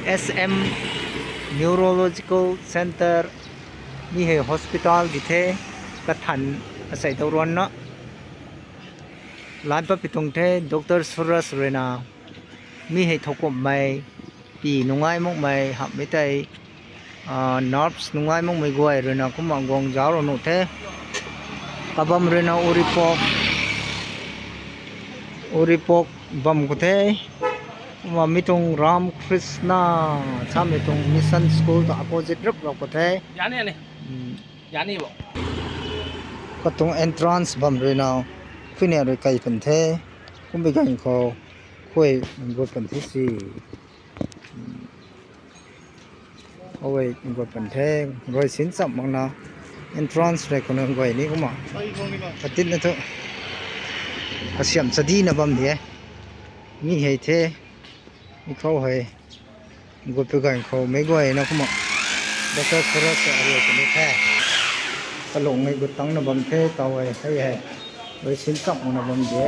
SM Neurological Center มีให้ hospital ดิเทกระทันอาศัยตะรวนเนาะร้านปะปิตงเทดรสุรสเรนามีให้ทกบใหม่ปีนุงไงมกใหม่หับไม่ได้nervesนุงไงมกไม่กวยเรนาคุมังกงจาวโนเทกบัมเรนาอุริปกบัมกุเทว่ามีตรงรามคริสนาถ้ามีตรงมิสซันสคูลต่อ opposite รึเราก็เทยานี่นี่ยานี่บ่ก็ตรง entrance บัมเรนาขึ้นเนี่ยเลยไกลเป็นเทคุ้มไปกันเขาคุยมันก็เป็นที่สี่เอาไว้มันก็เป็นเทรอยสินสับมังนะ entrance เลยคนนึงไว้นี่ก็มาปฏิทินนะทุกกระเสียมสดีนะบัมเดียมีให้เทมีเขาให้มันก็ไปกันเขาไม่ก็ให้นะก็มาแล้วก็โทรศัพท์อะไรก็ไม่แพ้ตลงในกุตังนะบัมเทเตาไว้ให้โดยสินสับมังนะบัมเดีย